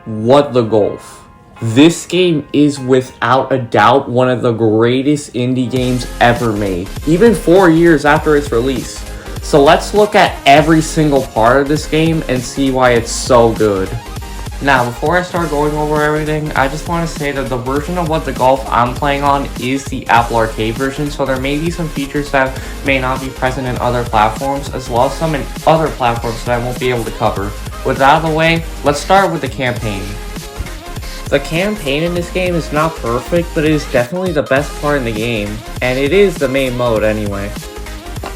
What the Golf. This game is without a doubt one of the greatest indie games ever made, even 4 years after its release. So let's look at every single part of this game and see why it's so good. Now, before I start going over everything, I just want to say that the version of What the Golf I'm playing on is the Apple Arcade version, so there may be some features that may not be present in other platforms, as well as some in other platforms that I won't be able to cover. With that out of the way, let's start with the campaign. The campaign in this game is not perfect, but it is definitely the best part in the game, and it is the main mode anyway.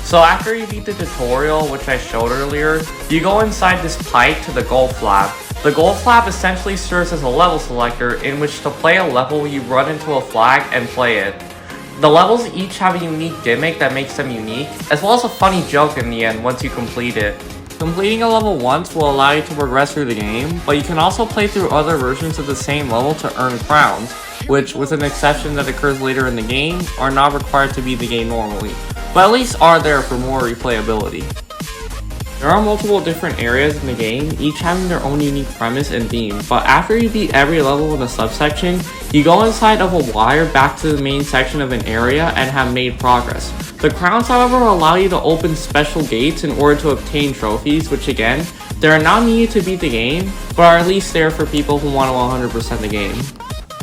So after you beat the tutorial, which I showed earlier, you go inside this pipe to the golf lab. The golf lab essentially serves as a level selector in which to play a level you run into a flag and play it. The levels each have a unique gimmick that makes them unique, as well as a funny joke in the end once you complete it. Completing a level once will allow you to progress through the game, but you can also play through other versions of the same level to earn crowns, which, with an exception that occurs later in the game, are not required to be the game normally, but at least are there for more replayability. There are multiple different areas in the game, each having their own unique premise and theme, but after you beat every level in a subsection, you go inside of a wire back to the main section of an area and have made progress. The crowns, however, allow you to open special gates in order to obtain trophies, which again, they are not needed to beat the game, but are at least there for people who want to 100% the game.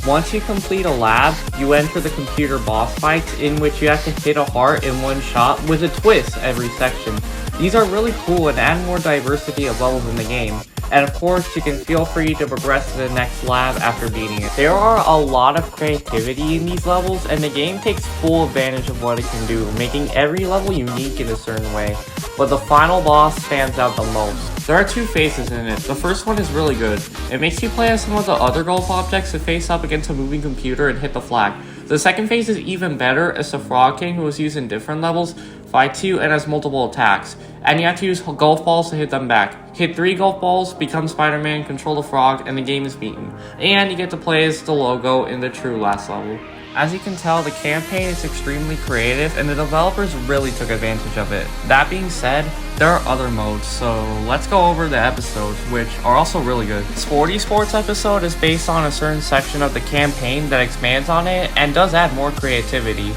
Once you complete a lab, you enter the computer boss fights in which you have to hit a heart in one shot with a twist every section. These are really cool and add more diversity of levels in the game, and of course you can feel free to progress to the next lab after beating it. There are a lot of creativity in these levels, and the game takes full advantage of what it can do, making every level unique in a certain way, but the final boss stands out the most. There are two phases in it. The first one is really good. It makes you play as some of the other golf objects to face up against a moving computer and hit the flag. The second phase is even better, as the Frog King, who is used in different levels, fights you and has multiple attacks, and you have to use golf balls to hit them back. Hit 3 golf balls, become Spider-Man, control the frog, and the game is beaten. And you get to play as the logo in the true last level. As you can tell, the campaign is extremely creative and the developers really took advantage of it. That being said, there are other modes, so let's go over the episodes, which are also really good. Sporty Sports episode is based on a certain section of the campaign that expands on it and does add more creativity.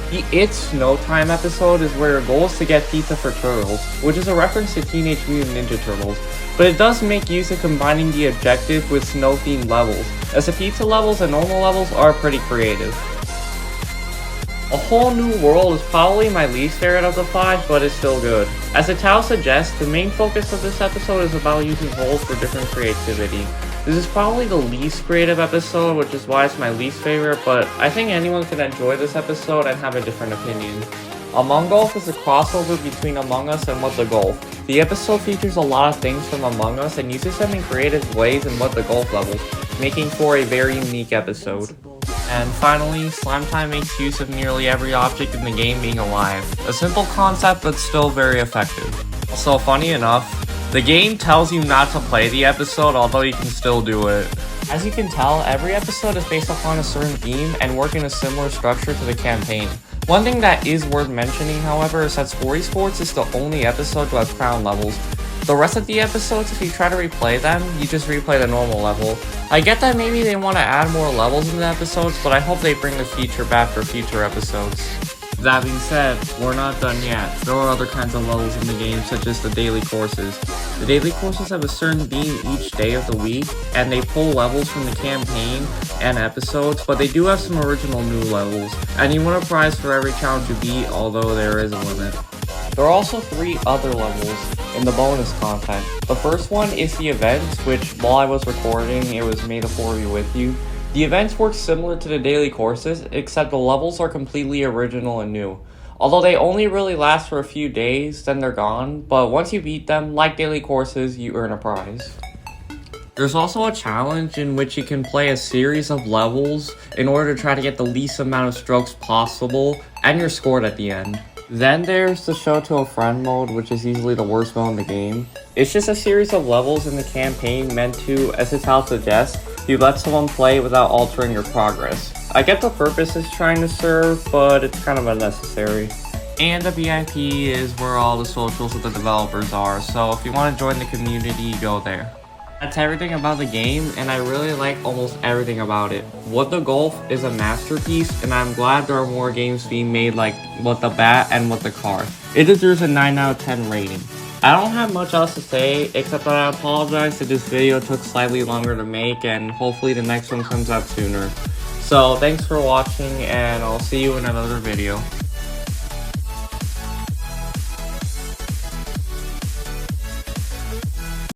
The It's Snow Time episode is where your goal is to get pizza for turtles, which is a reference to Teenage Mutant Ninja Turtles, but it does make use of combining the objective with snow-themed levels, as the pizza levels and normal levels are pretty creative. A Whole New World is probably my least favorite of the 5, but it's still good. As the title suggests, the main focus of this episode is about using holes for different creativity. This is probably the least creative episode, which is why it's my least favorite, but I think anyone can enjoy this episode and have a different opinion. Among Golf is a crossover between Among Us and What the Golf. The episode features a lot of things from Among Us and uses them in creative ways in What the Golf levels, making for a very unique episode. And finally, Slime Time makes use of nearly every object in the game being alive. A simple concept, but still very effective. Also, funny enough, the game tells you not to play the episode, although you can still do it. As you can tell, every episode is based upon a certain theme and work in a similar structure to the campaign. One thing that is worth mentioning, however, is that Sporty Sports is the only episode to have crown levels. The rest of the episodes, if you try to replay them, you just replay the normal level. I get that maybe they want to add more levels in the episodes, but I hope they bring the feature back for future episodes. That being said, we're not done yet. There are other kinds of levels in the game, such as the daily courses. The daily courses have a certain theme each day of the week, and they pull levels from the campaign and episodes, but they do have some original new levels, and you win a prize for every challenge you beat, although there is a limit. There are also 3 other levels in the bonus content. The first one is the events, which while I was recording, it was made a 4U with you. The events work similar to the daily courses, except the levels are completely original and new. Although they only really last for a few days, then they're gone, but once you beat them, like daily courses, you earn a prize. There's also a challenge in which you can play a series of levels in order to try to get the least amount of strokes possible, and you're scored at the end. Then there's the Show to a Friend mode, which is easily the worst mode in the game. It's just a series of levels in the campaign meant to, as the title suggests, you let someone play without altering your progress. I get the purpose it's trying to serve, but it's kind of unnecessary. And the VIP is where all the socials of the developers are, so if you want to join the community, go there. That's everything about the game, and I really like almost everything about it. What the Golf is a masterpiece, and I'm glad there are more games being made like What the Bat and What the Car. It deserves a 9 out of 10 rating. I don't have much else to say, except that I apologize that this video took slightly longer to make, and hopefully the next one comes out sooner. So thanks for watching, and I'll see you in another video.